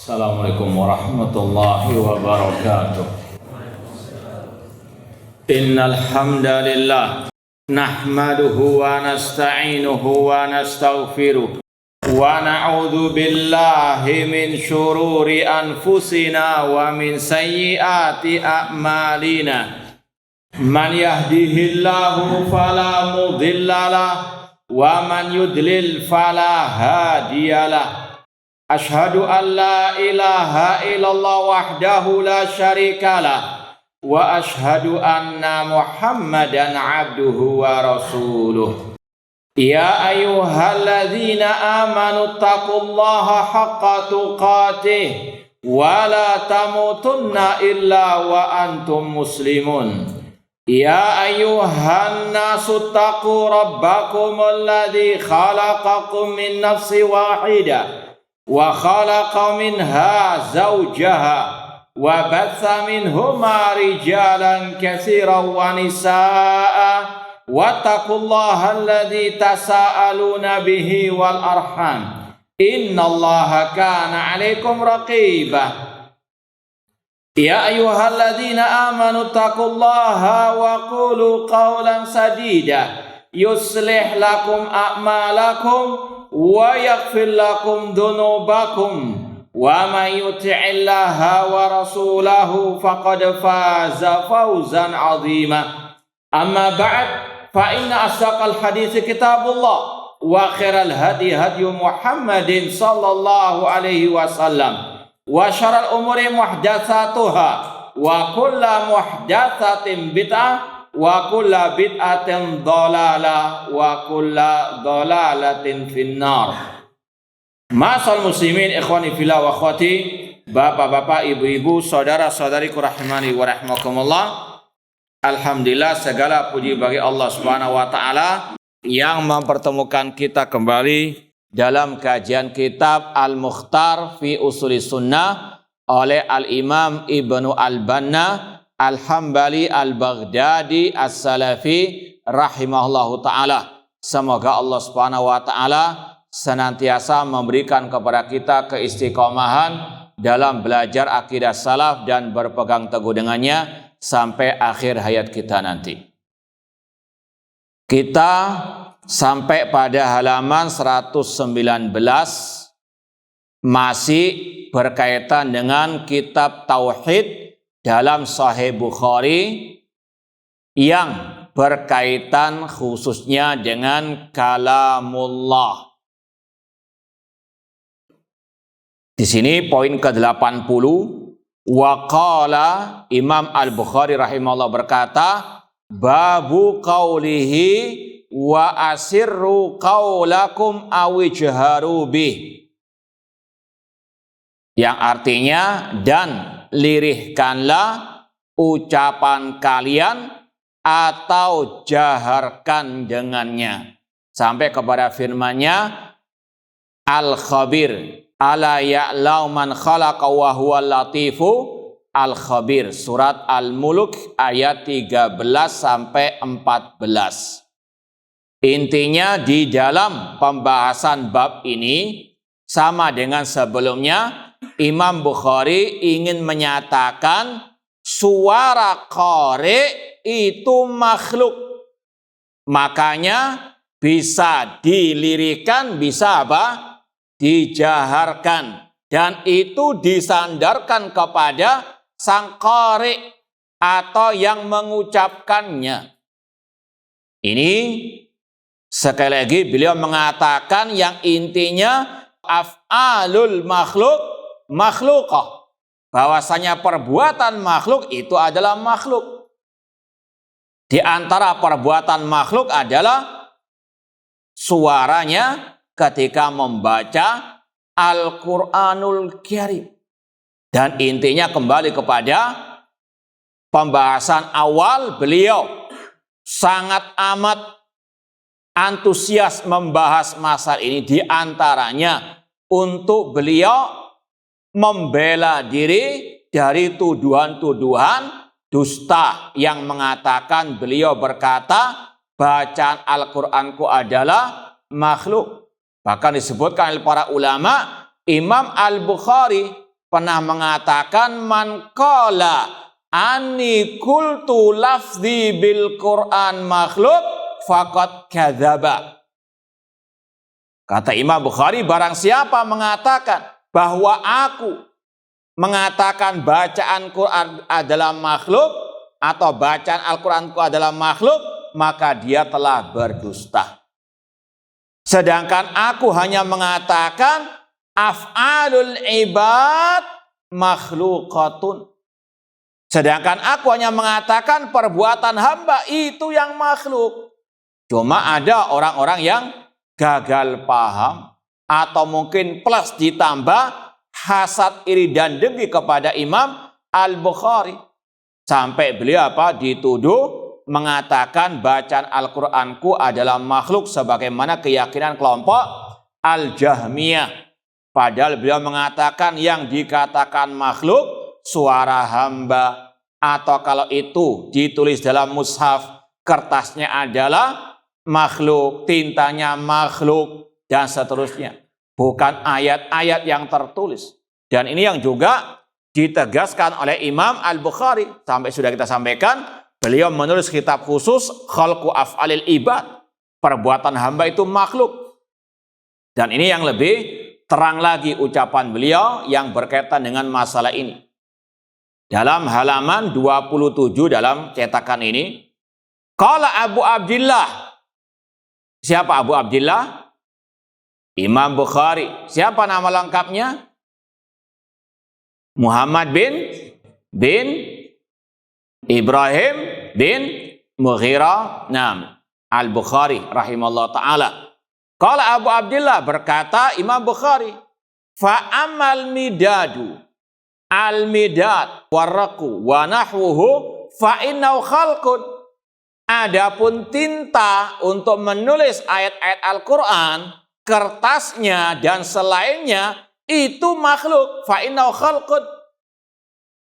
Assalamualaikum warahmatullahi wabarakatuh. Innal hamdalillah nahmaduhu wa nasta'inuhu wa nastaghfiruh wa na'udzu billahi min syururi anfusina wa min sayyiati a'malina. Man yahdihillahu fala mudhillalah wa man yudlil fala hadiyalah. Ashhadu an la ilaha illallah wahdahu la syarikalah wa ashhadu anna Muhammadan abduhu wa rasuluh. Ya ayyuhalladzina amanu taqullaha haqqa tuqatih wa la tamutunna illa wa antum muslimun. Ya ayyuhan nasu taqu rabbakum alladzi khalaqakum min nafsin wahidah wa khalaqa minha zawjaha wa batha minhuma rijalan katsiran wa nisaa wattaqullaha alladzi tasaaluna bihi wal arham innallaha kana 'alaikum raqiba. Ya ayyuhalladzina amanu taqullaha wa qulu qawlan sadida yuslih lakum a'malakum wa yaghfir lakum dhunubakum wa may yuti'illaha wa rasulahu faqad faza fawzan 'azima. Amma ba'd, fa inna asdaqal hadits kitabullah wa khairal hadi hadyu Muhammadin sallallahu alaihi wasallam wa syarrul umuri muhdatsatuha wa kullu muhdatsatin bid'ah wa kulla bid'atin dhalalah wa kulla dhalalatin finnar. Ma'asal muslimin ikhwani fillah wa akhwati, bapak-bapak, ibu-ibu, saudara-saudariku rahimani wa rahimakumullah. Alhamdulillah, segala puji bagi Allah Subhanahu wa taala yang mempertemukan kita kembali dalam kajian kitab Al-Mukhtar fi Ushulis Sunnah oleh Al-Imam Ibnu Al-Banna Al-Hambali Al-Baghdadi As-Salafi rahimahullahu ta'ala. Semoga Allah subhanahu wa ta'ala senantiasa memberikan kepada kita keistiqomahan dalam belajar akidah salaf dan berpegang teguh dengannya sampai akhir hayat kita nanti. Kita sampai pada halaman 119 masih berkaitan dengan kitab Tauhid dalam Sahih Bukhari yang berkaitan khususnya dengan kalamullah. Di sini poin ke-80, waqala Imam Al-Bukhari rahimahullah berkata, babu qaulihi wa asirru qaulakum awijharu bih, yang artinya dan lirihkanlah ucapan kalian atau jaharkan dengannya, sampai kepada firman-Nya Al-Khabir, ala ya'lamu man khalaqa wa huwal latifu Al-Khabir, surat Al-Mulk ayat 13 sampai 14. Intinya di dalam pembahasan bab ini sama dengan sebelumnya, Imam Bukhari ingin menyatakan suara qari itu makhluk. Makanya bisa dilirikan, bisa apa? Dijaharkan. Dan itu disandarkan kepada sang qari atau yang mengucapkannya. Ini sekali lagi beliau mengatakan yang intinya af'alul makhlukah, bahwasanya perbuatan makhluk itu adalah makhluk. Di antara perbuatan makhluk adalah suaranya ketika membaca Al-Quranul Karim. Dan intinya kembali kepada pembahasan awal, beliau sangat amat antusias membahas masalah ini, di antaranya untuk beliau membela diri dari tuduhan-tuduhan dusta yang mengatakan beliau berkata bacaan Al-Quranku adalah makhluk. Bahkan disebutkan oleh para ulama, Imam Al-Bukhari pernah mengatakan man qala anni qultu lafzi bil Quran makhluk faqad kadzaba. Kata Imam Bukhari, barang siapa mengatakan bahwa aku mengatakan bacaan Quran adalah makhluk atau bacaan Al-Quranku adalah makhluk, maka dia telah berdusta. Sedangkan aku hanya mengatakan af'alul ibad makhluqatun. Sedangkan aku hanya mengatakan perbuatan hamba itu yang makhluk. Cuma ada orang-orang yang gagal paham atau mungkin plus ditambah hasad, iri dan dengki kepada Imam Al-Bukhari. Sampai beliau dituduh mengatakan bacaan Al-Qur'anku adalah makhluk sebagaimana keyakinan kelompok Al-Jahmiyah. Padahal beliau mengatakan yang dikatakan makhluk suara hamba, atau kalau itu ditulis dalam mushaf kertasnya adalah makhluk, tintanya makhluk dan seterusnya. Bukan ayat-ayat yang tertulis. Dan ini yang juga ditegaskan oleh Imam Al-Bukhari. Sampai sudah kita sampaikan, beliau menulis kitab khusus Khalqu Af'alil Ibad. Perbuatan hamba itu makhluk. Dan ini yang lebih terang lagi ucapan beliau yang berkaitan dengan masalah ini. Dalam halaman 27 dalam cetakan ini, qala Abu Abdillah. Siapa Abu Abdillah? Imam Bukhari. Siapa nama lengkapnya? Muhammad bin Ibrahim bin Mughirah Al-Bukhari rahimahullah ta'ala. Qala Abu Abdillah, berkata Imam Bukhari, fa'amal midadu al-midad warraku wa nahwuhu fa'innahu khalqun. Adapun tinta untuk menulis ayat-ayat Al-Quran, kertasnya dan selainnya itu makhluk. Fa'innahu khalqun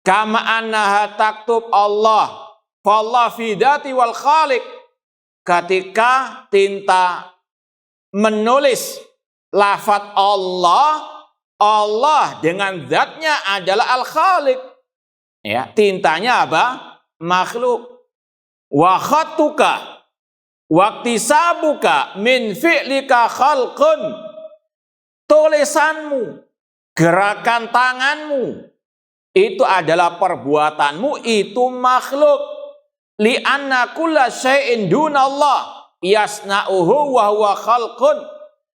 kama annaha taktub Allah fallah fi dzati wal khaliq. Ketika tinta menulis lafaz Allah, Allah dengan zatnya adalah al-khaliq. Ya, tintanya apa? Makhluk. Wa khatuka waktisabuka min fi'lika khalqun. Tulisanmu, gerakan tanganmu, itu adalah perbuatanmu, itu makhluk. Li'anna kulla syai'in dunallah yasna'uhu wa huwa khalqun.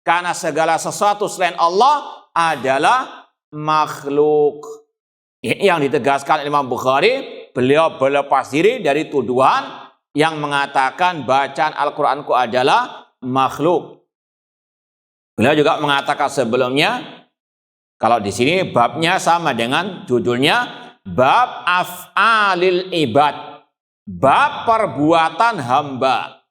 Karena segala sesuatu selain Allah adalah makhluk. Ini yang ditegaskan Imam Bukhari. Beliau berlepas diri dari tuduhan yang mengatakan bacaan Al-Qur'anku adalah makhluk. Beliau juga mengatakan sebelumnya, kalau di sini babnya sama dengan judulnya bab af'alil ibad, bab perbuatan hamba.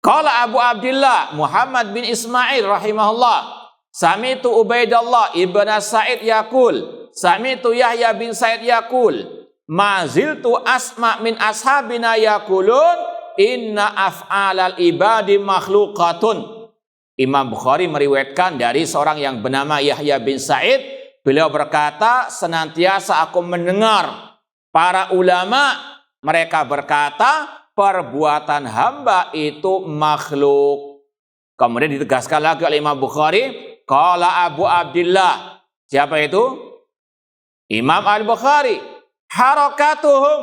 Qala Abu Abdillah Muhammad bin Ismail rahimahullah, sami'tu Ubaidallah ibn Sa'id yaqul, sami'tu Yahya bin Sa'id yaqul, maziltu asma min ashabina yaqulun inna af'alal ibadi makhluqatun. Imam Bukhari meriwayatkan dari seorang yang bernama Yahya bin Sa'id. Beliau berkata, senantiasa aku mendengar para ulama, mereka berkata perbuatan hamba itu makhluk. Kemudian ditegaskan lagi oleh Imam Bukhari, qala Abu Abdillah. Siapa itu? Imam Al-Bukhari. Harakatuhum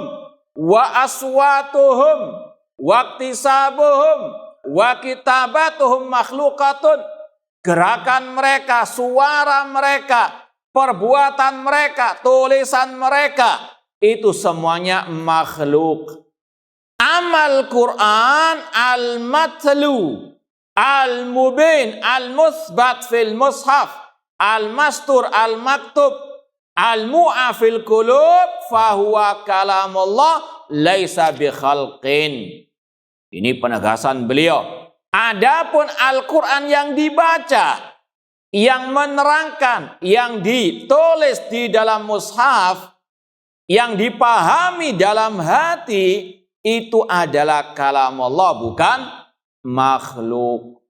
wa aswatuhum wa iktisabuhum wa kitabatuhum makhlukatun. Gerakan mereka, suara mereka, perbuatan mereka, tulisan mereka, itu semuanya makhluk. Amal Quran al-matlu al-mubin al-musbat fil mushaf al-mastur al-maktub al-mu'a fil qulub fahuwa kalamullah laisa bi khalqin. Ini penegasan beliau. Adapun Al-Quran yang dibaca, yang menerangkan, yang ditulis di dalam mushaf, yang dipahami dalam hati, itu adalah kalamullah, bukan makhluk.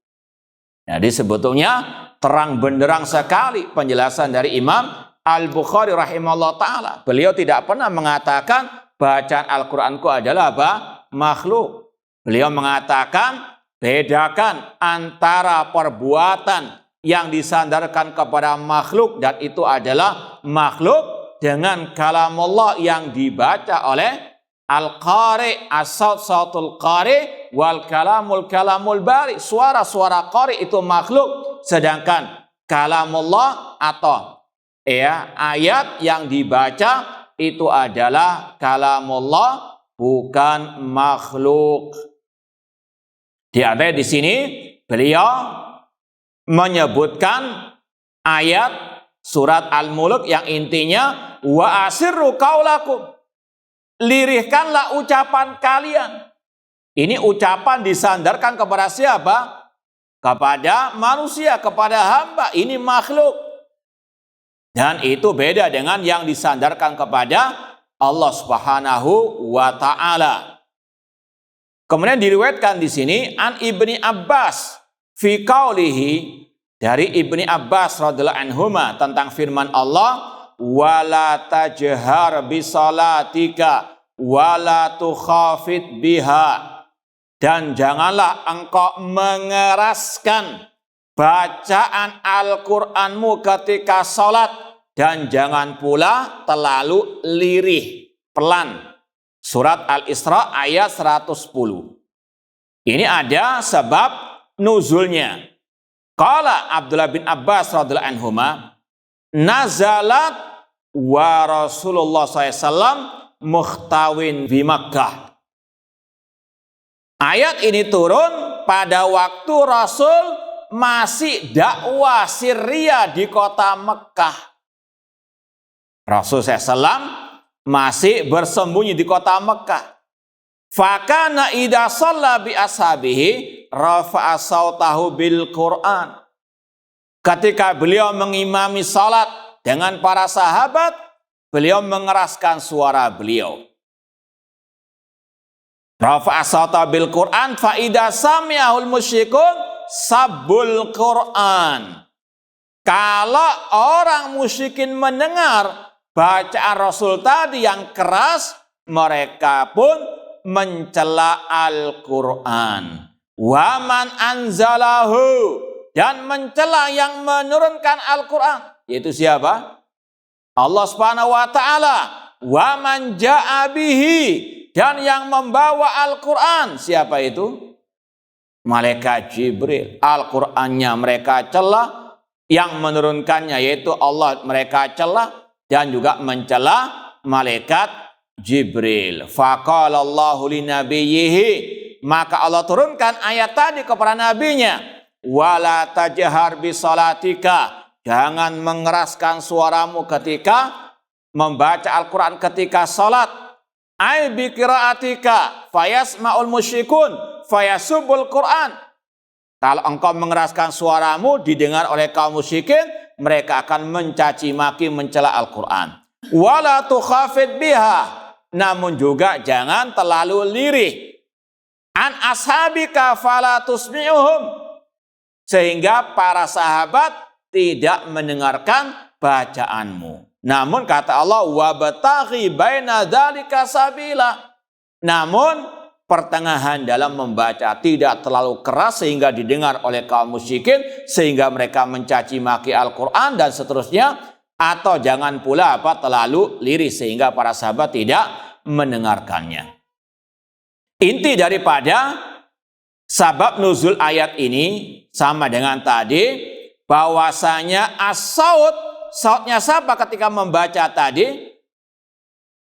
Jadi sebetulnya terang benderang sekali penjelasan dari Imam Al-Bukhari rahimahullah ta'ala, beliau tidak pernah mengatakan bacaan Al-Quranku adalah apa? Makhluk. Beliau mengatakan bedakan antara perbuatan yang disandarkan kepada makhluk dan itu adalah makhluk dengan kalamullah yang dibaca oleh al-qari, as-sautul qari wal kalamul bari. Suara-suara qari itu makhluk, sedangkan kalamullah atau ayat yang dibaca itu adalah kalamullah, bukan makhluk. Di sini beliau menyebutkan ayat surat Al-Mulk yang intinya wa asirru qaulakum, lirihkanlah ucapan kalian. Ini ucapan disandarkan kepada siapa? Kepada manusia, kepada hamba. Ini makhluk. Dan itu beda dengan yang disandarkan kepada Allah Subhanahu wa ta'ala. Kemudian diriwayatkan di sini an Ibni Abbas fi qaulihi, dari Ibni Abbas radhiyallahu anhuma tentang firman Allah, wala tajhar bi salatika wala tukhafit biha, dan janganlah engkau mengeraskan bacaan Al-Qur'anmu ketika salat, dan jangan pula terlalu lirih, pelan. Surat Al-Isra ayat 110. Ini ada sebab nuzulnya. Qala Abdullah bin Abbas radhiyallahu anhuma, nazalat wa Rasulullah SAW mukhtawin di Makkah. Ayat ini turun pada waktu Rasul masih dakwah Syria di kota Mekah. Rasul SAW masih bersembunyi di kota Mekah. Fakana idza shalla bi ashabihi rafa'a sautahu bil Qur'an. Ketika beliau mengimami salat dengan para sahabat, beliau mengeraskan suara beliau. Rafa'a sautahu bil Qur'an fa idza sami'ahul musyrikun sabbul Qur'an. Kalau orang musyrikin mendengar bacaan Rasul tadi yang keras, mereka pun mencela Al-Quran. Waman anzalahu, dan mencela yang menurunkan Al-Quran. Yaitu siapa? Allah Subhanahu wa ta'ala. Waman ja'a bihi, dan yang membawa Al-Quran. Siapa itu? Malaikat Jibril. Al-Qurannya mereka cela, yang menurunkannya yaitu Allah mereka cela, dan juga mencela malaikat Jibril. Faqala Allahu linabiyhi, maka Allah turunkan ayat tadi kepada nabinya, wala tajhar bisalatika, jangan mengeraskan suaramu ketika membaca Al-Quran ketika salat. Ai bi qiraatika fayasma'ul musyrikun fayasubbul Quran. Kalau engkau mengeraskan suaramu didengar oleh kaum musyrikin, mereka akan mencaci maki, mencela Al-Quran. Wala tukhafid biha, namun juga jangan terlalu lirih. An ashabika fala tusmi'uhum, sehingga para sahabat tidak mendengarkan bacaanmu. Namun kata Allah, wabtaghi baina dzalika sabila. Namun pertengahan dalam membaca, tidak terlalu keras sehingga didengar oleh kaum musyrikin sehingga mereka mencaci maki Al-Quran dan seterusnya, atau jangan pula terlalu lirih sehingga para sahabat tidak mendengarkannya. Inti daripada sabab nuzul ayat ini sama dengan tadi, bahwasanya as-saut, sautnya siapa ketika membaca tadi?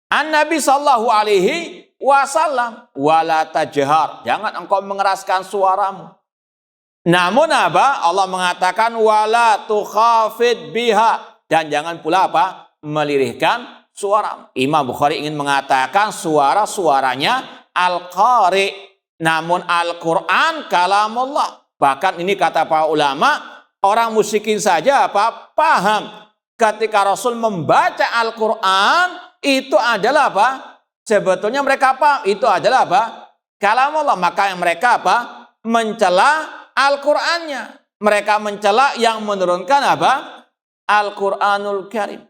An-Nabi sallallahu alaihi wasallam. Wala tajhar, jangan engkau mengeraskan suaramu. Namun apa? Allah mengatakan wala tukhafid biha, dan jangan pula melirihkan suaramu. Imam Bukhari ingin mengatakan suaranya al-qari, namun Al-Quran kalamullah. Bahkan ini kata para ulama, orang musyrikin saja paham ketika Rasul membaca Al-Quran itu adalah sebetulnya mereka paham itu adalah kalamullah. Maka yang mereka mencela Al-Qur'annya. Mereka mencela yang menurunkan Al-Qur'anul Karim.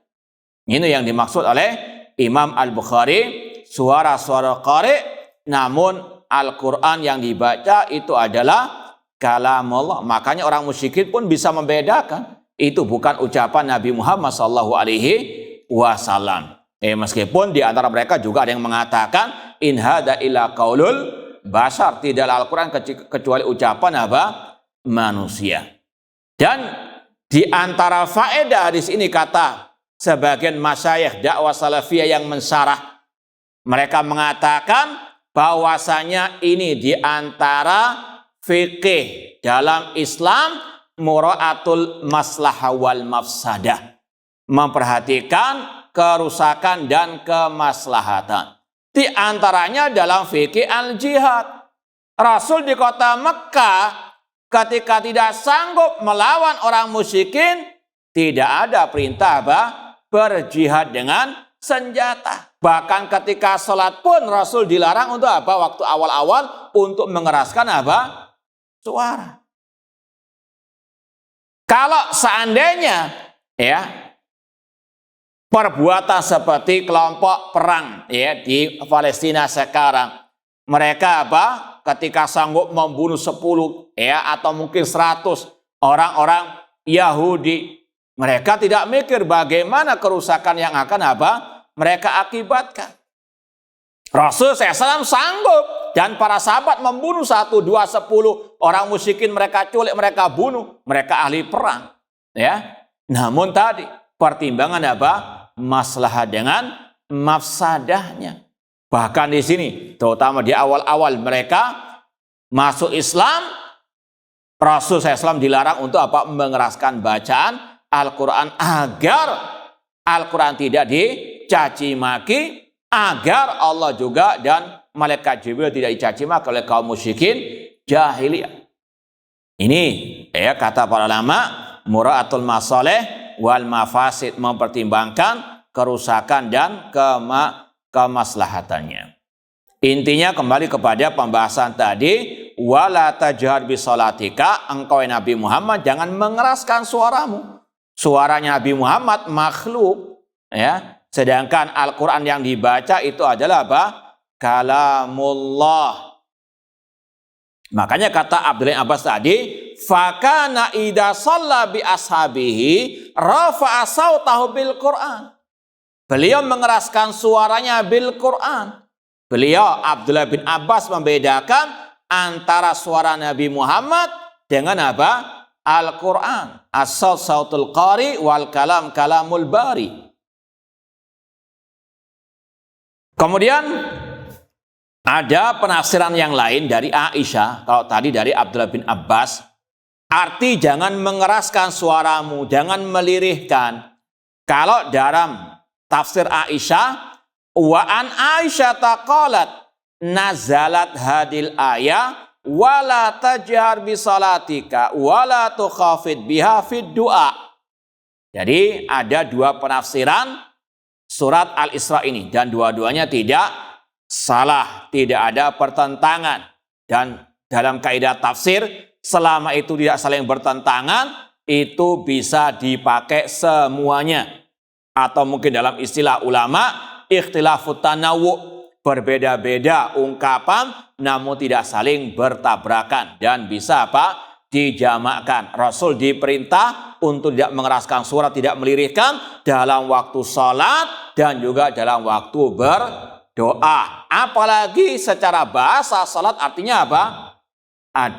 Ini yang dimaksud oleh Imam Al-Bukhari, suara-suara qari, namun Al-Quran yang dibaca itu adalah kalamullah. Makanya orang musyrikin pun bisa membedakan. Itu bukan ucapan Nabi Muhammad SAW. Meskipun di antara mereka juga ada yang mengatakan in hada illa qaulul bashar, tidaklah Al-Quran kecuali ucapan apa? Manusia. Dan di antara faedah hadis ini, kata sebagian masyayikh dakwah salafiyah yang mensyarah, mereka mengatakan bahwasanya ini di antara fikih dalam Islam mura'atul maslahah wal mafsadah, memperhatikan kerusakan dan kemaslahatan. Di antaranya dalam fikih al-jihad. Rasul di kota Mekah ketika tidak sanggup melawan orang musyrikin, tidak ada perintah berjihad dengan senjata. Bahkan ketika sholat pun Rasul dilarang untuk apa? Waktu awal-awal untuk mengeraskan suara. Kalau seandainya perbuatan seperti kelompok perang di Palestina sekarang, mereka ketika sanggup membunuh 10 atau mungkin 100 orang-orang Yahudi, mereka tidak mikir bagaimana kerusakan yang akan mereka akibatkan. Rasul SAW sanggup dan para sahabat membunuh 1, 2, 10 orang musyrikin, mereka culik, mereka bunuh, mereka ahli perang. Namun tadi pertimbangan maslahat dengan mafsadahnya. Bahkan di sini, terutama di awal-awal mereka masuk Islam, Rasul SAW dilarang untuk mengeraskan bacaan Al-Quran agar Al-Quran tidak dicaci maki, agar Allah juga dan malaikat Jibril tidak dicaci maki oleh kaum musyrikin jahiliyah. Ini kata para ulama, mura'atul masalih wal mafasid, mempertimbangkan kerusakan dan kemaslahatannya. Intinya kembali kepada pembahasan tadi, wala tajhar bisolatika, engkau Nabi Muhammad jangan mengeraskan suaramu. Suaranya Nabi Muhammad makhluk, sedangkan Al-Quran yang dibaca itu adalah kalamullah. Makanya kata Abdullah Abbas tadi, fakana idza shalla bi ashabihi rafa'a sautahu bil Quran. Beliau mengeraskan suaranya bil Quran. Beliau Abdullah bin Abbas membedakan antara suara Nabi Muhammad dengan Al-Quran. As-saut sautul qari wal kalam kalamul bari. Kemudian ada penafsiran yang lain dari Aisyah. Kalau tadi dari Abdullah bin Abbas, arti jangan mengeraskan suaramu, jangan melirihkan. Kalau dalam tafsir Aisyah, wa an Aisyah taqalat nazalat hadil ayah wala tajhar bi salatika wala tukhafid biha fid du'a. Jadi ada dua penafsiran surat Al-Isra ini, dan dua-duanya tidak salah, tidak ada pertentangan. Dan dalam kaidah tafsir, selama itu tidak saling bertentangan, itu bisa dipakai semuanya. Atau mungkin dalam istilah ulama, ikhtilafut tanawwu', berbeda-beda ungkapan namun tidak saling bertabrakan dan bisa dijamakkan. Rasul diperintah untuk tidak mengeraskan suara, tidak melirihkan dalam waktu sholat dan juga dalam waktu berdoa. Apalagi secara bahasa sholat artinya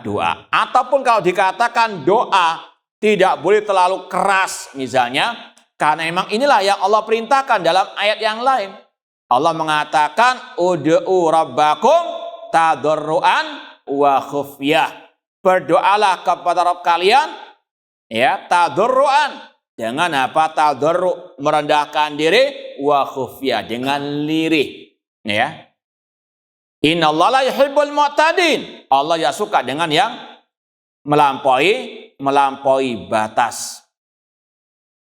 doa. Ataupun kalau dikatakan doa, tidak boleh terlalu keras misalnya, karena memang inilah yang Allah perintahkan dalam ayat yang lain. Allah mengatakan ud'u rabbakum tadarruan wa khufyah. Berdoalah kepada Rabb kalian tadarruan, dengan tadarru, merendahkan diri, wa khufyah, dengan lirih. Innallaha la yuhibbul mu'tadin. Allah ya suka dengan yang melampaui batas.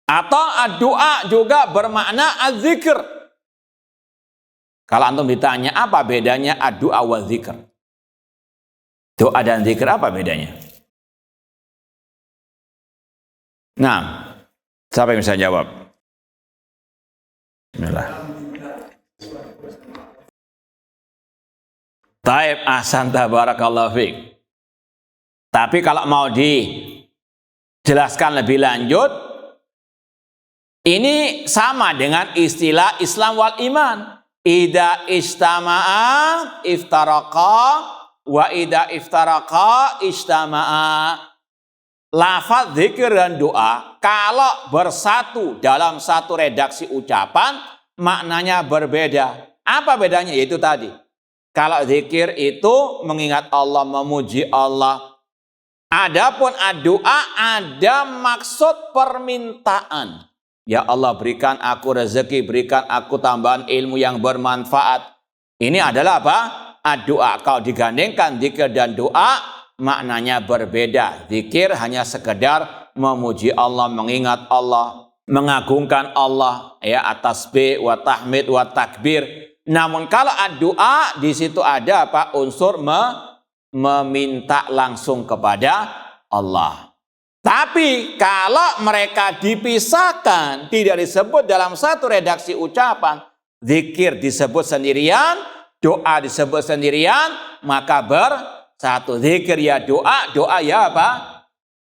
Atau doa juga bermakna az-zikr. Kalau antum ditanya apa bedanya doa wa zikr, doa dan zikr apa bedanya? Nah, siapa yang bisa jawab? Bismillah. Taib ahsan tabarakallahu fiik. Tapi kalau mau dijelaskan lebih lanjut, ini sama dengan istilah Islam wal iman. Ida istama'a iftaraqa wa ida iftaraqa istama'a. Lafaz zikir dan doa kalau bersatu dalam satu redaksi ucapan maknanya berbeda. Apa bedanya? Yaitu tadi. Kalau zikir itu mengingat Allah, memuji Allah. Adapun doa ada maksud permintaan. Ya Allah, berikan aku rezeki, berikan aku tambahan ilmu yang bermanfaat. Ini adalah apa? Doa. Kalau digandengkan zikir dan doa, maknanya berbeda. Zikir hanya sekedar memuji Allah, mengingat Allah, mengagungkan Allah, ya, at-tasbih wa tahmid wa takbir. Namun kalau doa, di situ ada apa? Unsur meminta langsung kepada Allah. Tapi kalau mereka dipisahkan, tidak disebut dalam satu redaksi ucapan, zikir disebut sendirian, doa disebut sendirian, maka bersatu. Zikir ya doa, doa ya apa?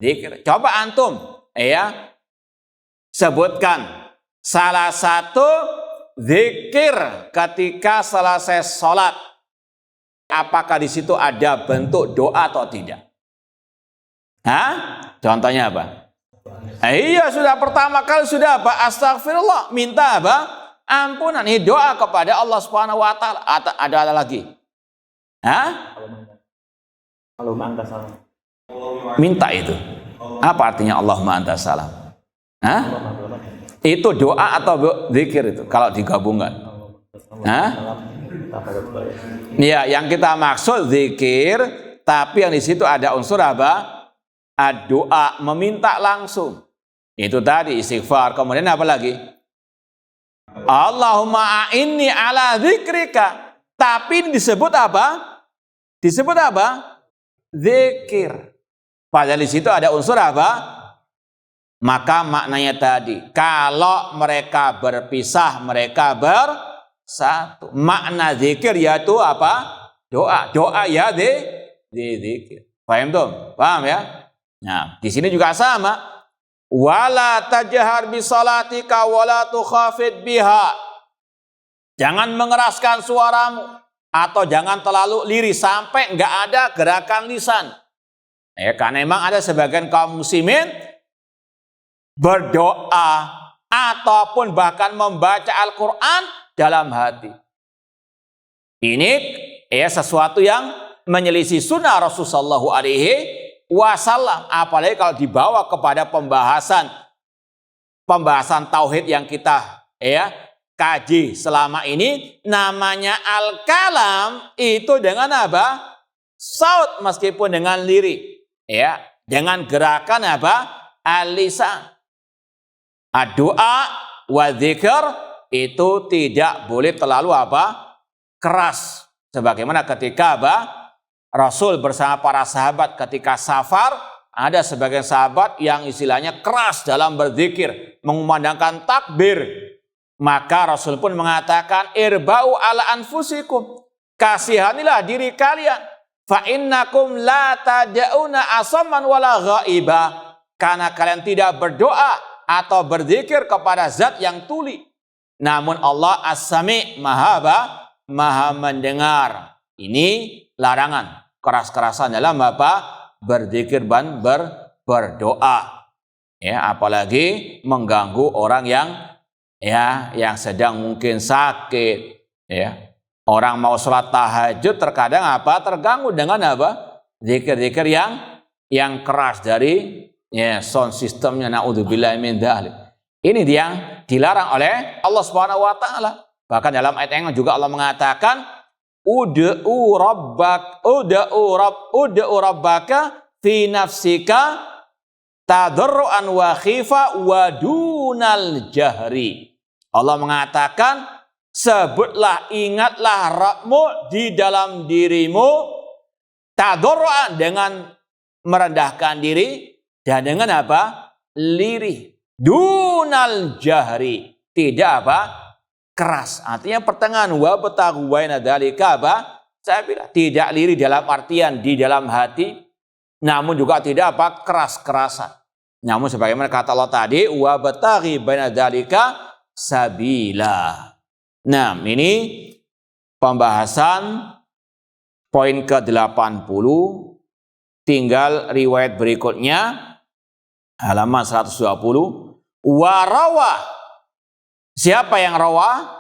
Zikir. Coba antum ya sebutkan salah satu zikir ketika selesai sholat. Apakah di situ ada bentuk doa atau tidak? Hah? Contohnya apa? Iya, sudah pertama kali sudah apa? Astagfirullah, minta apa? Ampunan. Ini doa kepada Allah Subhanahu wa taala. Ada lagi? Hah? Allahumma anta salam. Minta itu. Apa artinya Allahumma anta salam? Hah? Itu doa atau zikir itu kalau digabungkan? Hah? Iya, yang kita maksud zikir, tapi yang di situ ada unsur apa? Doa, meminta langsung. Itu tadi istighfar. Kemudian apa lagi? Allahumma a'inni ala dzikrika. Tapi disebut apa? Disebut apa? Zikir. Padahal di situ ada unsur apa? Maka maknanya tadi, kalau mereka berpisah, mereka bersatu. Makna zikir yaitu apa? Doa. Doa ya zikir. Paham tuh? Paham ya? Nah, di sini juga sama. Wala tajhar bi salatika wala tukhafid biha. Jangan mengeraskan suaramu atau jangan terlalu lirih sampai enggak ada gerakan lisan. Ya, karena memang ada sebagian kaum muslimin berdoa ataupun bahkan membaca Al-Qur'an dalam hati. Ini ya sesuatu yang menyelisih sunnah Rasulullah sallallahu alaihi wasallam, apalagi kalau dibawa kepada pembahasan tauhid yang kita ya kaji selama ini, namanya al-kalam itu dengan apa? Saut, meskipun dengan lirik, ya, dengan gerakan apa? Al-lisan. Doa wa dzikr itu tidak boleh terlalu apa? Keras. Sebagaimana ketika apa? Rasul bersama para sahabat ketika safar, ada sebagian sahabat yang istilahnya keras dalam berzikir, mengumandangkan takbir. Maka Rasul pun mengatakan, irba'u ala anfusikum, kasihanilah diri kalian, fa innakum la tad'una asamman wala ghaiba, karena kalian tidak berdoa atau berzikir kepada zat yang tuli, namun Allah as-sami, maha mendengar. Ini larangan keras-kerasan dalam apa? Berzikir dan berdoa. Ya, apalagi mengganggu orang yang sedang mungkin sakit, ya. Orang mau sholat tahajud terkadang apa? Terganggu dengan apa? Zikir-zikir yang keras dari sound systemnya, naudzubillahi min dzalik. Ini dia dilarang oleh Allah Subhanahu wa taala. Bahkan dalam ayat yang juga Allah mengatakan, ud'u rabbaka fi nafsika tadarruan wa khifa wa dunal jahri. Allah mengatakan, sebutlah, ingatlah Rabbmu di dalam dirimu, tadarruan dengan merendahkan diri, dan dengan apa? Lirih. Dunal jahri, tidak apa? keras. Artinya pertengahan wa bataghu baina dzalika apa? Saya bilang tidak lirih dalam artian di dalam hati, namun juga tidak apa? Keras-kerasan. Namun sebagaimana kata Allah tadi, wa bataghi baina dzalika sabila. Nah, ini pembahasan poin ke-80. Tinggal riwayat berikutnya halaman 120. Warawa. Siapa yang rawa?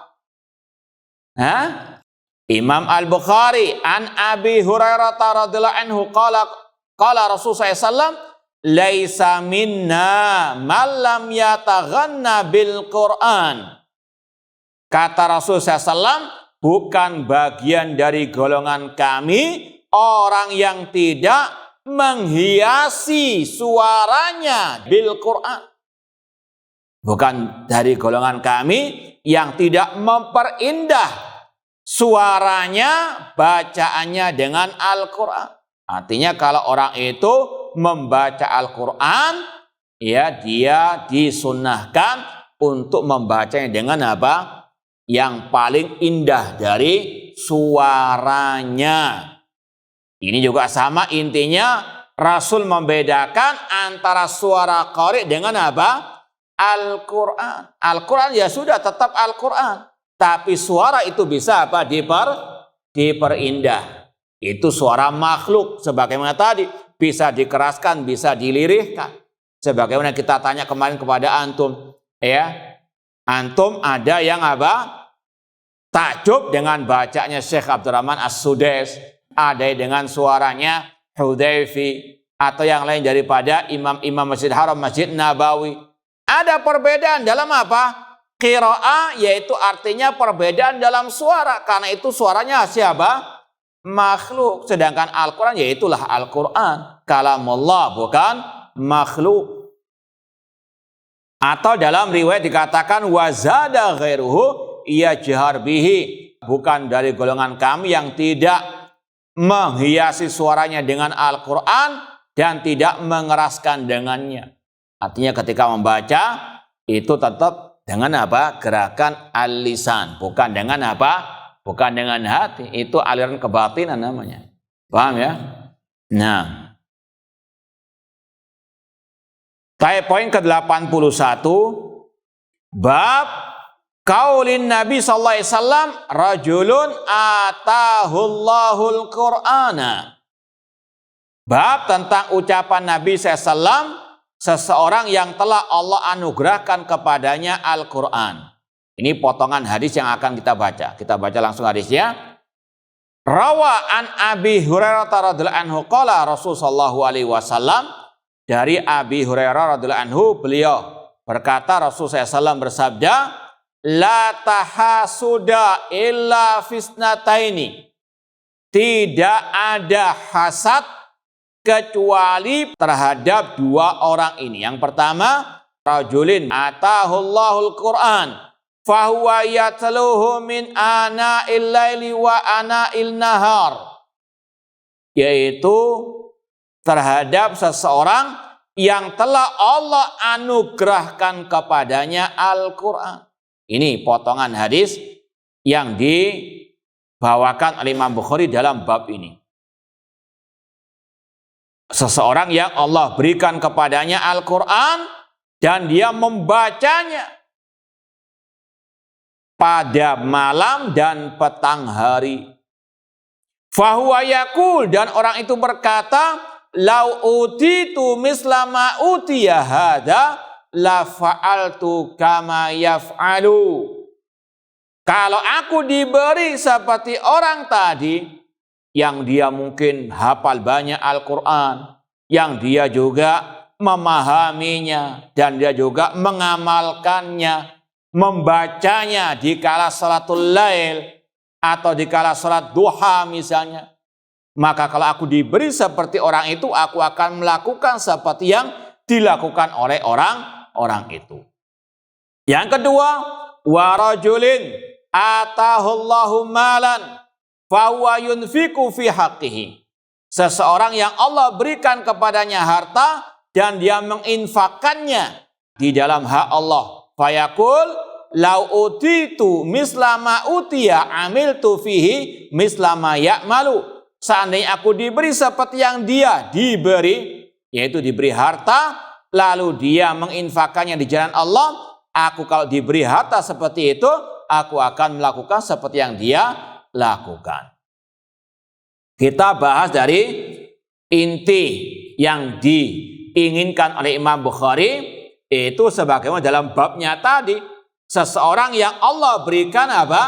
Imam Al-Bukhari an Abi Hurairah radhiyallahu anhu qala Rasulullah SAW, laisa minna man lam yataghanna bil Qur'an. Kata Rasulullah SAW, bukan bagian dari golongan kami orang yang tidak menghiasi suaranya bil Quran. Bukan dari golongan kami yang tidak memperindah suaranya, bacaannya dengan Al-Quran. Artinya kalau orang itu membaca Al-Quran, ya dia disunnahkan untuk membacanya dengan apa? Yang paling indah dari suaranya. Ini juga sama intinya, Rasul membedakan antara suara qari dengan apa? Al-Quran. Al-Quran ya sudah tetap Al-Quran. Tapi suara itu bisa apa? Diperindah. Itu suara makhluk. Sebagaimana tadi, bisa dikeraskan, bisa dilirihkan. Sebagaimana kita tanya kemarin kepada antum. Ya, antum ada yang apa? Takjub dengan bacanya Syekh Abdurrahman As-Sudais. Ada dengan suaranya Hudayfi atau yang lain daripada imam-imam Masjid Haram, Masjid Nabawi. Ada perbedaan dalam apa? Qiraah, yaitu artinya perbedaan dalam suara. Karena itu suaranya siapa? Makhluk. Sedangkan Al-Quran yaitulah Al-Quran. Kalamullah, bukan makhluk. Atau dalam riwayat dikatakan wazada ghairuhu yajhar bihi. Bukan dari golongan kami yang tidak menghiasi suaranya dengan Al-Quran dan tidak mengeraskan dengannya. Artinya ketika membaca itu tetap dengan apa? Gerakan al-lisan, bukan dengan apa? Bukan dengan hati. Itu aliran kebatinan namanya. Paham ya? Nah, poin ke-81, bab qaulin Nabi sallallahu alaihi wasallam, rajulun atahullahul Qur'ana. Bab tentang ucapan Nabi SAW, seseorang yang telah Allah anugerahkan kepadanya Al-Quran. Ini potongan hadis yang akan kita baca. Kita baca langsung hadisnya. Rawa an Abi Hurairah radhiyallahu anhu qala Rasul sallallahu alaihi wasallam, dari Abi Hurairah radhiyallahu anhu, beliau berkata, Rasul SAW bersabda, la tahasuda illa fisnataini. Tidak ada hasad kecuali terhadap dua orang ini. Yang pertama, rajulin atahullahul Qur'an fahuwa yatluhu min ana'il laili wa ana'il nahar. Yaitu terhadap seseorang yang telah Allah anugerahkan kepadanya Al-Quran. Ini potongan hadis yang dibawakan oleh Imam Bukhari dalam bab ini. Seseorang yang Allah berikan kepadanya Al-Quran dan dia membacanya pada malam dan petang hari. Fahuwa yaqul, dan orang itu berkata, lau utitu mislama utiya hada la fa'altu kama yaf'alu. Kalau aku diberi seperti orang tadi, yang dia mungkin hafal banyak Al-Quran, yang dia juga memahaminya, dan dia juga mengamalkannya, membacanya di kala salatul lail, atau di kala salat duha misalnya, maka kalau aku diberi seperti orang itu, aku akan melakukan seperti yang dilakukan oleh orang itu. Yang kedua, wa rajulin atahullahu malan fahuwa yunfiqu fi haqqihi. Seseorang yang Allah berikan kepadanya harta dan dia menginfakkannya di dalam hak Allah. Fayaqul lau utitu mislama utiya amiltu fihi mislama ya'malu. Seandainya aku diberi seperti yang dia diberi, yaitu diberi harta, lalu dia menginfakkannya di jalan Allah, aku kalau diberi harta seperti itu, aku akan melakukan seperti yang dia lakukan. Kita bahas dari inti yang diinginkan oleh Imam Bukhari, itu sebagaimana dalam babnya tadi, seseorang yang Allah berikan apa?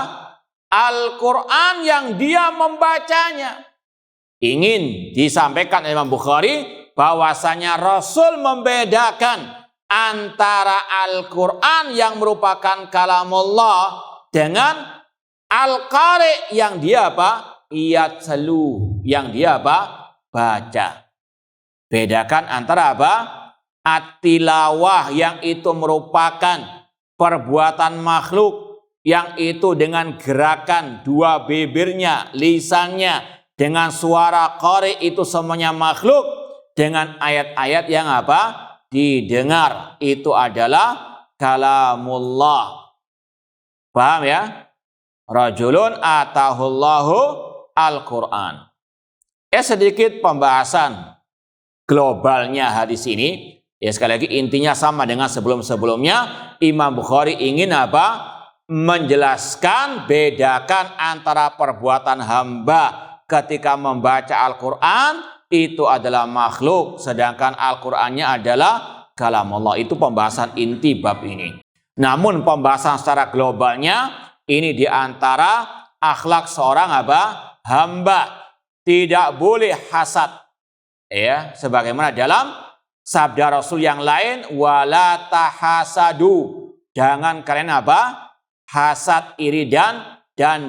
Al-Quran yang dia membacanya. Ingin disampaikan oleh Imam Bukhari bahwasanya Rasul membedakan antara Al-Quran yang merupakan kalamullah dengan Al-Qari yang dia apa? Yatlu, yang dia apa? Baca. Bedakan antara apa? At-tilawah yang itu merupakan perbuatan makhluk, yang itu dengan gerakan dua bibirnya, lisannya, dengan suara qari itu semuanya makhluk, dengan ayat-ayat yang apa? Didengar, itu adalah kalamullah. Paham ya? Rajulun atahullahu al-Quran. Sedikit pembahasan globalnya hadis ini. Ya, sekali lagi intinya sama dengan sebelum-sebelumnya. Imam Bukhari ingin apa? Menjelaskan, bedakan antara perbuatan hamba ketika membaca Al-Quran, itu adalah makhluk, sedangkan Al-Qurannya adalah kalamullah. Itu pembahasan inti bab ini. Namun pembahasan secara globalnya, ini diantara akhlak seorang apa? Hamba. Tidak boleh hasad. Ya, sebagaimana dalam sabda Rasul yang lain, wala tahasadu. Jangan kalian apa? Hasad, iri dan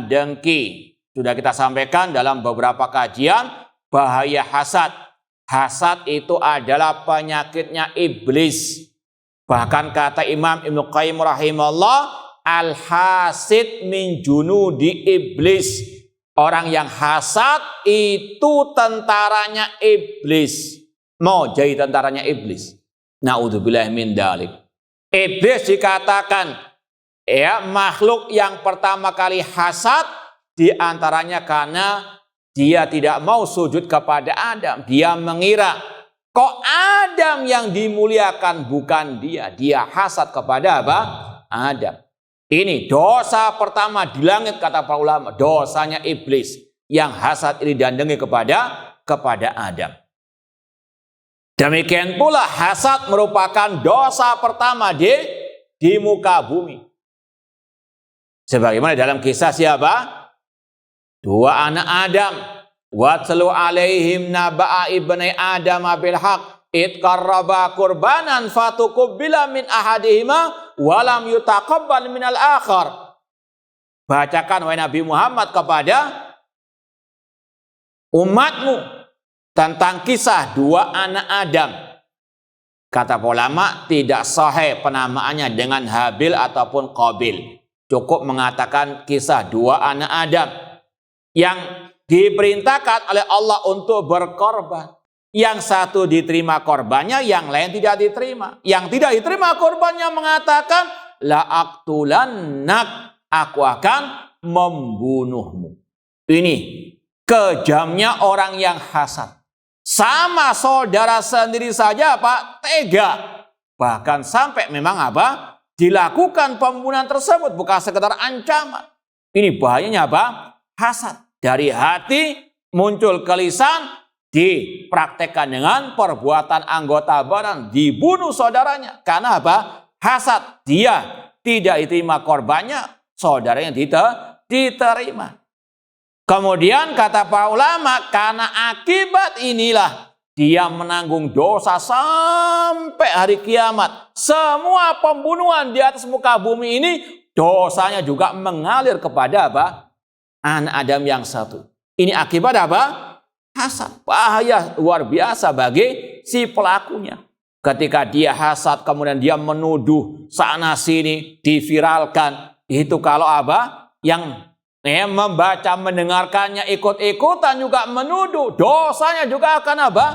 dengki. Sudah kita sampaikan dalam beberapa kajian bahaya hasad. Hasad itu adalah penyakitnya iblis. Bahkan kata Imam Ibnu Qayyim rahimahullah, al-hasid min junudi iblis. Orang yang hasad itu tentaranya iblis. Mau jadi tentaranya iblis. Na'udzubillah min dzalik. Iblis dikatakan ya makhluk yang pertama kali hasad, diantaranya karena dia tidak mau sujud kepada Adam. Dia mengira kok Adam yang dimuliakan, bukan dia. Dia hasad kepada apa? Adam. Ini dosa pertama di langit kata para ulama. Dosanya iblis yang hasad iri dan dengki kepada Adam. Demikian pula hasad merupakan dosa pertama di muka bumi. Sebagaimana dalam kisah siapa? Dua anak Adam. Watlu alaihim naba'a ibni Adam bil haq. Id qarraba qurbanan fatuqbila min ahadihima walam yutaqabbal minal akhar. Bacakan wahai Nabi Muhammad kepada umatmu tentang kisah dua anak Adam. Kata ulama tidak sahih penamaannya dengan Habil ataupun Qabil. Cukup mengatakan kisah dua anak Adam yang diperintahkan oleh Allah untuk berkorban. Yang satu diterima korbannya, yang lain tidak diterima. Yang tidak diterima korbannya mengatakan, la aqtulannak, aku akan membunuhmu. Ini kejamnya orang yang hasad. Sama saudara sendiri saja Pak, tega. Bahkan sampai memang apa? Dilakukan pembunuhan tersebut, bukan sekedar ancaman. Ini bahayanya apa? Hasad. Dari hati muncul ke lisan, dipraktekkan dengan perbuatan anggota badan, dibunuh saudaranya. Karena apa? Hasad. Dia tidak diterima korbannya, saudaranya diterima. Kemudian kata para ulama, karena akibat inilah dia menanggung dosa sampai hari kiamat. Semua pembunuhan di atas muka bumi ini, dosanya juga mengalir kepada apa? Anak Adam yang satu. Ini akibat apa? Hasad. Bahaya luar biasa bagi si pelakunya. Ketika dia hasad, kemudian dia menuduh sana sini, diviralkan. Itu kalau apa? Yang membaca, mendengarkannya, ikut-ikutan juga menuduh. Dosanya juga akan apa?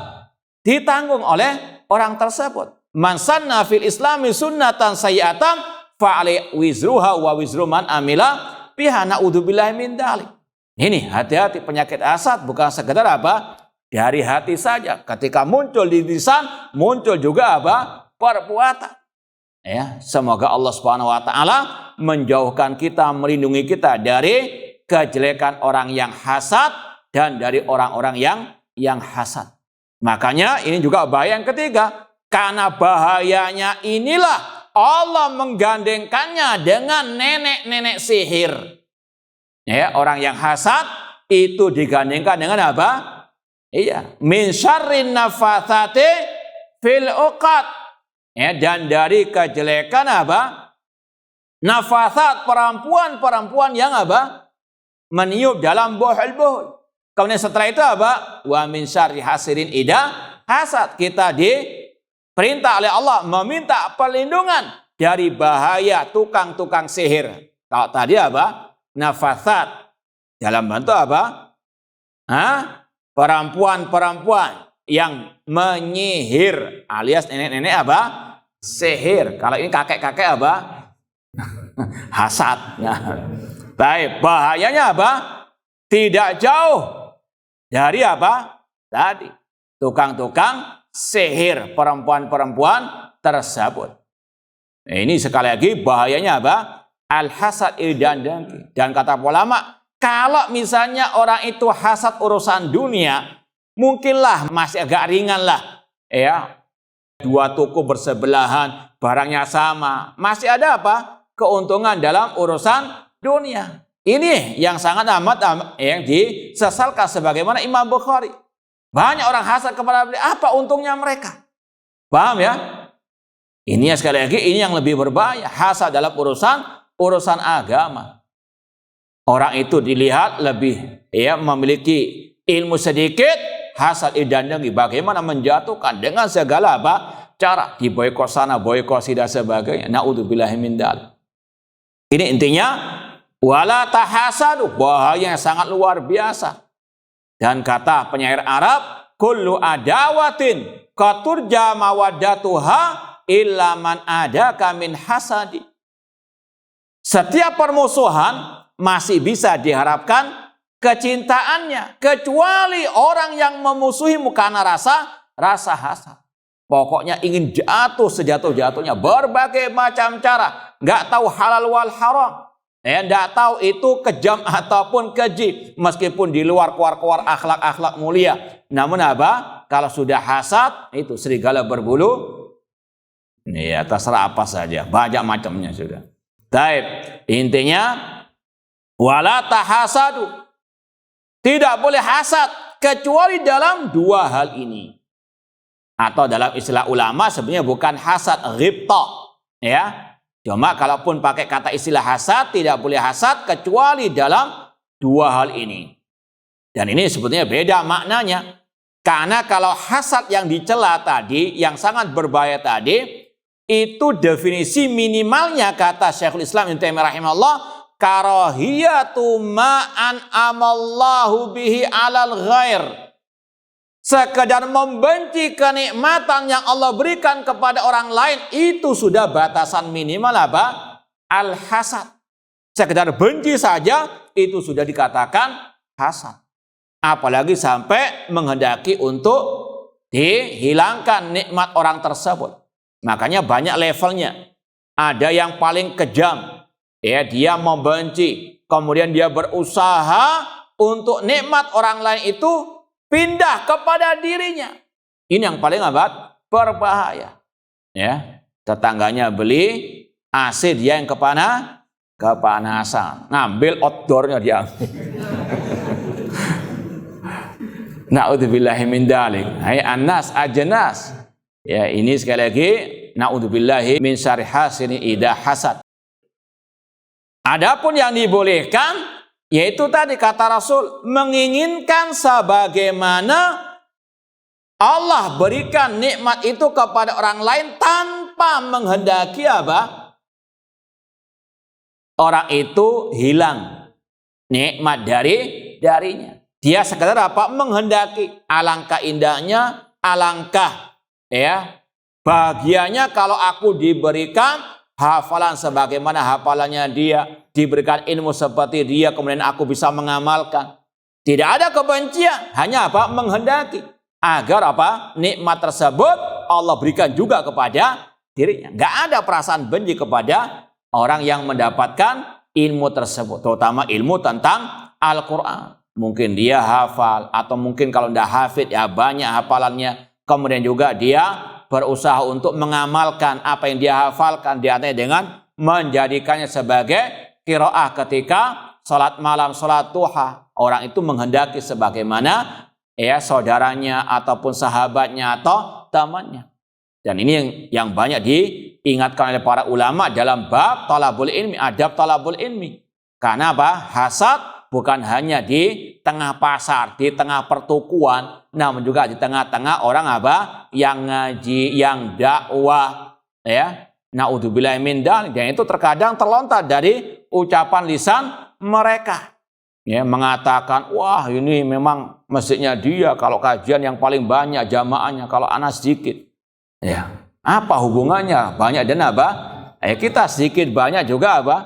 Ditanggung oleh orang tersebut. Man sanna fil islami sunnatan sayyi'atan fa'ali wizruha wa wizru man amila biha na'udzubillahi min dzalik. Ini hati-hati, penyakit hasad bukan sekedar apa? Dari hati saja. Ketika muncul di lisan, muncul juga apa? Perbuatan. Ya, semoga Allah Subhanahu wa taala menjauhkan kita, melindungi kita dari kejelekan orang yang hasad dan dari orang-orang yang hasad. Makanya ini juga bahaya yang ketiga. Karena bahayanya inilah Allah menggandengkannya dengan nenek-nenek sihir. Ya, orang yang hasad itu digandengkan dengan apa? Iya, min syarrin nafatsati fil uqad. Ya, dan dari kejelekan apa? Nafatsat, perempuan-perempuan yang apa? Meniup dalam bohol-bohol. Kemudian setelah itu apa? Wa min syarri hasidin idza hasad. Kita diperintah oleh Allah meminta perlindungan dari bahaya tukang-tukang sihir. Kalau tadi apa? Nafatsat. Dalam bentuk apa? Perempuan-perempuan yang menyihir alias nenek-nenek apa? Sihir. Kalau ini kakek-kakek apa? Hasad. Baik, bahayanya apa? Tidak jauh dari apa? Tadi tukang-tukang sihir, perempuan-perempuan tersebut. Nah, ini sekali lagi bahayanya apa? Al-hasad idandangki. Dan kata ulama, kalau misalnya orang itu hasad urusan dunia, mungkinlah masih agak ringan lah. Ya, dua toko bersebelahan, barangnya sama, masih ada apa? Keuntungan dalam urusan dunia. Ini yang sangat amat yang disesalkan sebagaimana Imam Bukhari. Banyak orang hasad kepada beliau, apa untungnya mereka? Paham ya? Ini sekali lagi ini yang lebih berbahaya, hasad dalam urusan agama. Orang itu dilihat lebih memiliki ilmu sedikit, hasad idandangi bagaimana menjatuhkan dengan segala apa? Cara diboikot sana, boikot sini dan sebagainya. Naudzubillahi min dzalik. Ini intinya wala tahasadu, bahaya yang sangat luar biasa. Dan kata penyair Arab, kullu adawatin qaturja mawaddatuha illa man adaka min hasadi. Setiap permusuhan masih bisa diharapkan kecintaannya kecuali orang yang memusuhimu karena rasa hasad. Pokoknya ingin jatuh sejatuh-jatuhnya, berbagai macam cara, nggak tahu halal wal haram. Nggak tahu itu kejam ataupun keji, meskipun di luar keluar akhlak-akhlak mulia. Namun apa? Kalau sudah hasad, itu serigala berbulu. Ya terserah apa saja, banyak macamnya sudah. Baik, intinya wala tahasadu. Tidak boleh hasad kecuali dalam dua hal ini. Atau dalam istilah ulama sebenarnya bukan hasad, ghibta. Ya. Cuma kalaupun pakai kata istilah hasad, tidak boleh hasad kecuali dalam dua hal ini. Dan ini sebetulnya beda maknanya. Karena kalau hasad yang dicela tadi, yang sangat berbahaya tadi, itu definisi minimalnya kata Syekhul Islam Ibnu Taimiyah rahimahullah, karahiyatu ma'an amallahu bihi alal ghair. Sekedar membenci kenikmatan yang Allah berikan kepada orang lain, itu sudah batasan minimal apa? Al-hasad. Sekedar benci saja itu sudah dikatakan hasad. Apalagi sampai menghendaki untuk dihilangkan nikmat orang tersebut. Makanya banyak levelnya. Ada yang paling kejam, ya, dia membenci, kemudian dia berusaha untuk nikmat orang lain itu pindah kepada dirinya. Ini yang paling berbahaya. Ya, tetangganya beli AC, dia yang kepanasan, ngambil outdoornya dia. Na'udzubillahi min dzalik. Hai annas ajnas. Ya, ini sekali lagi na'udzubillahi min syarri hasidin idza hasad. Adapun yang dibolehkan yaitu tadi kata Rasul, menginginkan sebagaimana Allah berikan nikmat itu kepada orang lain tanpa menghendaki apa? Orang itu hilang nikmat darinya. Dia sekedar apa? Menghendaki. Alangkah indahnya, alangkah bahagianya kalau aku diberikan hafalan sebagaimana hafalannya dia, diberikan ilmu seperti dia, kemudian aku bisa mengamalkan. Tidak ada kebencian, hanya apa? Menghendaki agar apa? Nikmat tersebut Allah berikan juga kepada dirinya. Nggak ada perasaan benci kepada orang yang mendapatkan ilmu tersebut, terutama ilmu tentang Al-Quran. Mungkin dia hafal, atau mungkin kalau tidak hafid ya banyak hafalannya. Kemudian juga dia berusaha untuk mengamalkan apa yang dia hafalkan, diantaranya dengan menjadikannya sebagai qiraah ketika sholat malam, sholat duha. Orang itu menghendaki sebagaimana ya saudaranya ataupun sahabatnya atau temannya. Dan ini yang banyak diingatkan oleh para ulama dalam bab talabul ilmi, adab talabul ilmi. Karena apa? Hasad bukan hanya di tengah pasar, di tengah pertukuan, namun juga di tengah-tengah orang apa? Yang ngaji, yang dakwah, ya. Naudzubillahi min dzalik. Dan itu terkadang terlontar dari ucapan lisan mereka. Ya, mengatakan, wah ini memang masjidnya dia kalau kajian yang paling banyak jamaahnya, kalau anak sedikit. Ya, apa hubungannya? Banyak dan apa? Kita sedikit banyak juga apa?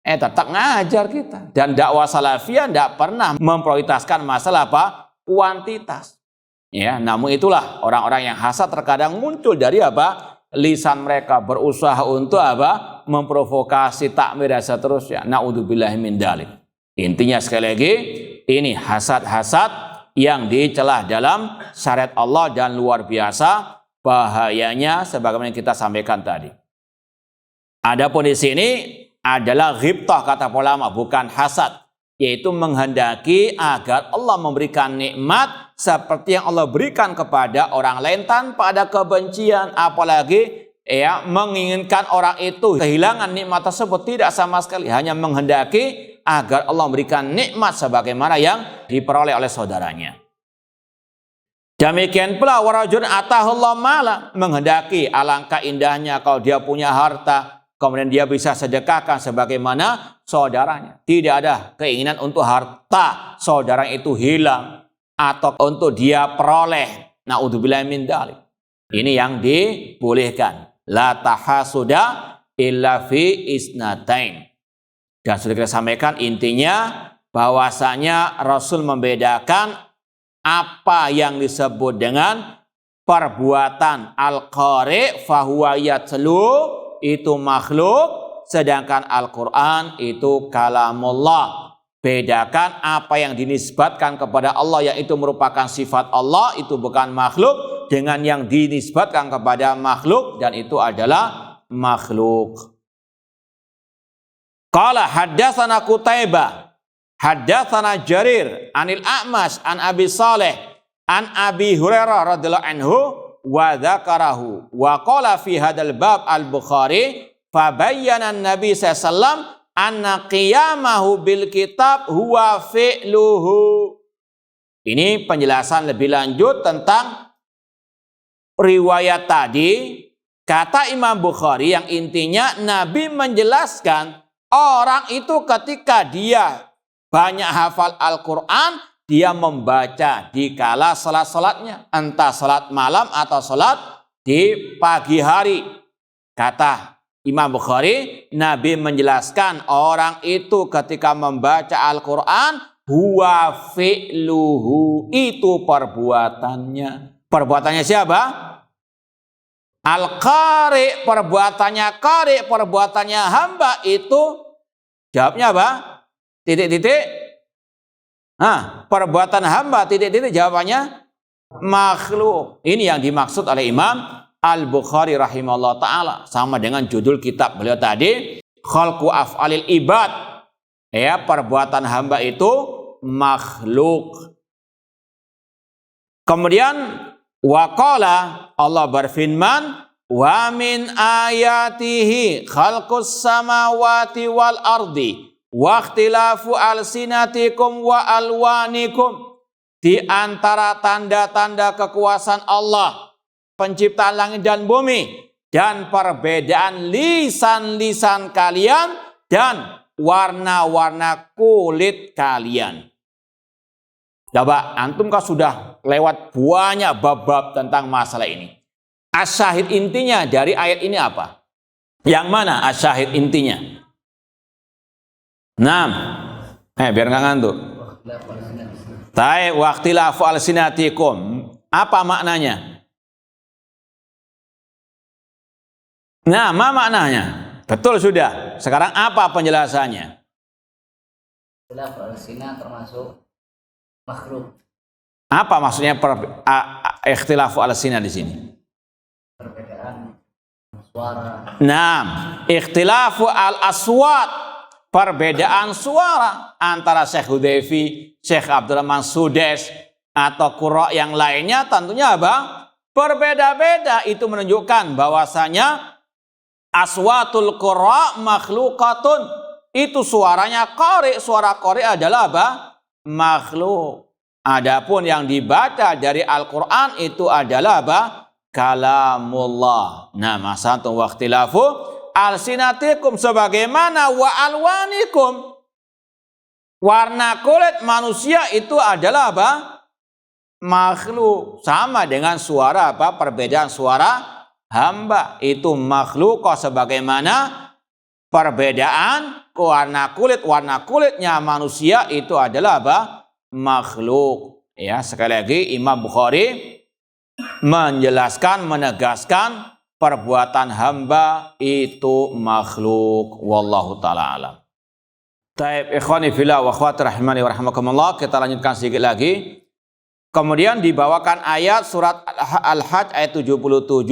Tetap ngajar kita. Dan dakwah salafiyah tidak pernah memprioritaskan masalah apa? Kuantitas. Ya, namun itulah orang-orang yang hasad terkadang muncul dari apa? Lisan mereka, berusaha untuk apa? Memprovokasi, takmir dan seterusnya. Naudzubillahi min dzalik. Intinya sekali lagi, ini hasad-hasad yang dicelah dalam syariat Allah dan luar biasa bahayanya sebagaimana yang kita sampaikan tadi. Adapun di sini adalah ghibtah kata ulama, bukan hasad, yaitu menghendaki agar Allah memberikan nikmat seperti yang Allah berikan kepada orang lain tanpa ada kebencian, apalagi ya menginginkan orang itu kehilangan nikmat tersebut, tidak sama sekali, hanya menghendaki agar Allah memberikan nikmat sebagaimana yang diperoleh oleh saudaranya. Demikian pula warajun atahullah mala, menghendaki alangkah indahnya kalau dia punya harta, kemudian dia bisa sedekahkan sebagaimana saudaranya. Tidak ada keinginan untuk harta saudara itu hilang atau untuk dia peroleh. Naudzubillahi min dzalik. Ini yang dibolehkan. La tahasuda illa fi isnatain. Dan sudah kita sampaikan intinya bahwasanya Rasul membedakan apa yang disebut dengan perbuatan al-qari fahuwa yatlu, itu makhluk, sedangkan Al-Quran itu kalamullah. Bedakan apa yang dinisbatkan kepada Allah yang itu merupakan sifat Allah, itu bukan makhluk, dengan yang dinisbatkan kepada makhluk dan itu adalah makhluk. Qala haddatsana Qutaibah, haddatsana Jarir, anil A'mash, an Abi Saleh, an Abi Hurairah radhiyallahu anhu, wa dzakarahu wa qala fi hadzal bab al-Bukhari fa bayyana an-nabi sallallahu alaihi wasallam anna qiyamahu bil kitab huwa fi'luhu. Ini penjelasan lebih lanjut tentang riwayat tadi. Kata Imam Bukhari yang intinya Nabi menjelaskan orang itu ketika dia banyak hafal Al-Quran, dia membaca di kala salat-salatnya, entah salat malam atau salat di pagi hari. Kata Imam Bukhari, Nabi menjelaskan orang itu ketika membaca Al-Quran, huwa fi'luhu, itu perbuatannya. Perbuatannya siapa? Al-Qari, perbuatannya Qari, perbuatannya hamba itu, jawabnya apa? Titik-titik. Perbuatan hamba, titik-titik, jawabannya makhluk. Ini yang dimaksud oleh Imam Al-Bukhari rahimahullah ta'ala. Sama dengan judul kitab beliau tadi, Khalqu Af'alil Ibad. Ya, perbuatan hamba itu makhluk. Kemudian waqala, Allah berfirman, wa min ayatihi khalqus samawati wal ardi wa ikhtilafu alsinatikum wa alwanikum. Di antara tanda-tanda kekuasaan Allah, penciptaan langit dan bumi, dan perbedaan lisan-lisan kalian dan warna-warna kulit kalian. Coba antum kan sudah lewat banyak bab-bab tentang masalah ini. Asyahid intinya dari ayat ini apa? Yang mana asyahid intinya? Naam. Biar nggak ngantuk. Waqtilafu alsinatikum. Apa maknanya? Nah, apa maknanya? Betul sudah. Sekarang apa penjelasannya? Ikhtilaf al-sinah termasuk makhluk. Apa maksudnya ikhtilafu al-sinah di sini? Perbedaan suara. Nah, ikhtilafu al-aswat, perbedaan suara antara Syekh Hudayfi, Syekh Abdurrahman Sudes atau qurra yang lainnya tentunya apa? Berbeda-beda. Itu menunjukkan bahwasanya aswatul qurra makhlukatun. Itu suaranya qari, suara qari adalah apa? Makhluk. Adapun yang dibaca dari Al-Qur'an itu adalah apa? Kalamullah. Nah, masalah waqtilafu alsinatikum sebagaimana wa alwanikum. Warna kulit manusia itu adalah apa? Makhluk. Sama dengan suara apa? Perbedaan suara hamba itu makhluk sebagaimana perbedaan warna kulitnya manusia itu adalah apa? Makhluk. Ya, sekali lagi Imam Bukhari menjelaskan, menegaskan perbuatan hamba itu makhluk. Wallahu ta'ala alam. Taib ikhwani fillah wa akhwati rahimani wa rahimakumullah, kita lanjutkan sedikit lagi. Kemudian dibawakan ayat surat Al-Hajj ayat 77,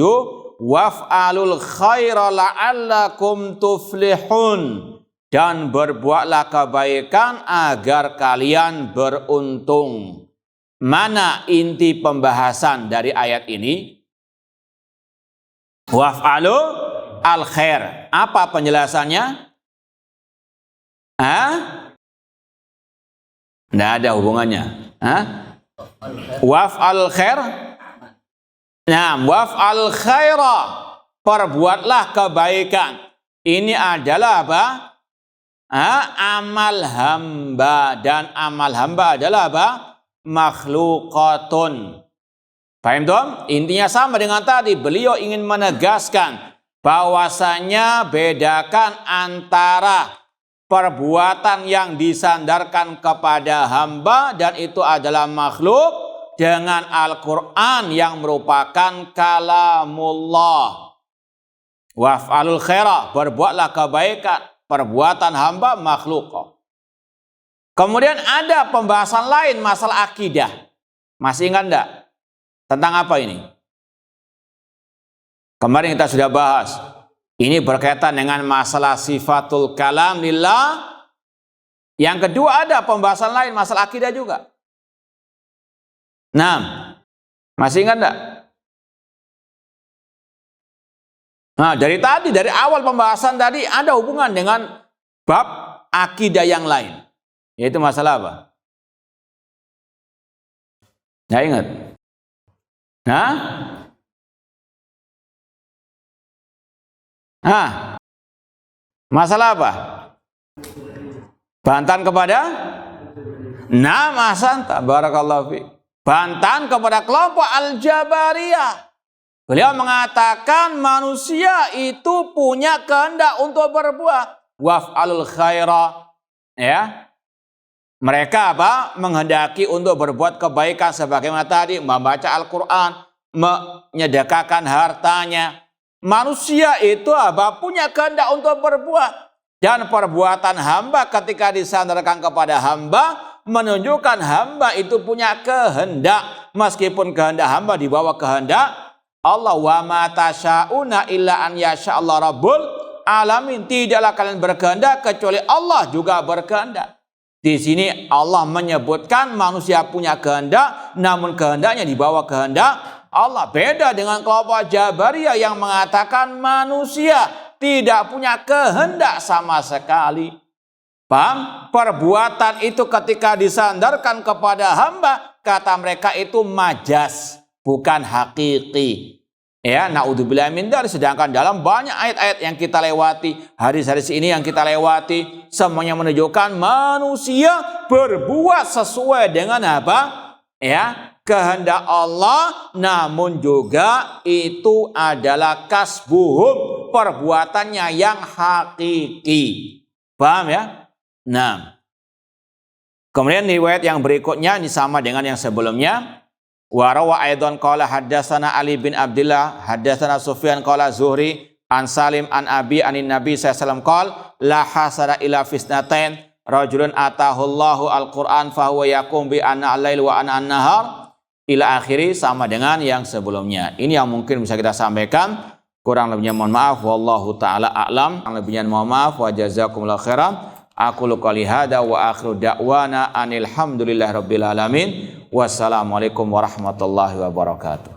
waf'alul khaira la'allakum tuflihun, dan berbuatlah kebaikan agar kalian beruntung. Mana inti pembahasan dari ayat ini? Waf'alu al-khair. Apa penjelasannya? Tidak ada hubungannya. Waf'al khair. Nah, waf'al khaira. Perbuatlah kebaikan. Ini adalah apa? Amal hamba. Dan amal hamba adalah apa? Makhlukatun. Paham dong? Intinya sama dengan tadi. Beliau ingin menegaskan bahwasanya bedakan antara perbuatan yang disandarkan kepada hamba dan itu adalah makhluk dengan Al-Quran yang merupakan kalamullah. Waf'alul khaira, berbuatlah kebaikan, perbuatan hamba makhluk. Kemudian ada pembahasan lain masalah akidah. Masih ingat enggak? Tentang apa ini? Kemarin kita sudah bahas. Ini berkaitan dengan masalah sifatul kalam lillah. Yang kedua ada pembahasan lain masalah akidah juga. Nah, masih ingat enggak? Nah, dari awal pembahasan tadi ada hubungan dengan bab akidah yang lain. Yaitu masalah apa? Nggak ingat? Masalah apa? Bantahan kepada Santa. Barakallahu fi. Bantahan kepada kelompok Al-Jabariyah. Beliau mengatakan manusia itu punya kehendak untuk berbuat. Waf'alul khaira. Ya. Mereka apa? Menghendaki untuk berbuat kebaikan sebagaimana tadi membaca Al-Qur'an, menyedekahkan hartanya. Manusia itu apa? Punya kehendak untuk berbuat. Dan perbuatan hamba ketika disandarkan kepada hamba menunjukkan hamba itu punya kehendak. Meskipun kehendak hamba di bawah kehendak Allah. Wa ma tasyauna illa an yasha'allah rabbul alamin. Tidaklah kalian berkehendak kecuali Allah juga berkehendak. Di sini Allah menyebutkan manusia punya kehendak, namun kehendaknya di bawah kehendak Allah. Beda dengan kelompok Jabariyah yang mengatakan manusia tidak punya kehendak sama sekali. Paham? Perbuatan itu ketika disandarkan kepada hamba, kata mereka itu majas, bukan hakiki. Ya, naudzubillah min dzalik. Sedangkan dalam banyak ayat-ayat yang kita lewati, hadis-hadis ini yang kita lewati, semuanya menunjukkan manusia berbuat sesuai dengan apa? Ya, kehendak Allah, namun juga itu adalah kasbuhum, perbuatannya yang hakiki. Paham ya? Nah, kemudian riwayat yang berikutnya ini sama dengan yang sebelumnya. Wa rawa aidan qala haddatsana Ali bin Abdullah haddatsana Sufyan qala Zuhri an Salim an Abi anin Nabi sallallahu alaihi wasallam qala la hasada ila fisnatain rajulun atahullahu al-Qur'an fa huwa yaqum bi anna al-lail wa anna an-nahar ila akhiri, sama dengan yang sebelumnya. Ini yang mungkin bisa kita sampaikan. Kurang lebihnya mohon maaf, wallahu taala a'lam. Kurang lebihnya mohon maaf, wa jazakumullahu khairan. Aqulu qouli hadza wa akhiru da'wana anil hamdulillahirabbil alamin. Wassalamualaikum warahmatullahi wabarakatuh.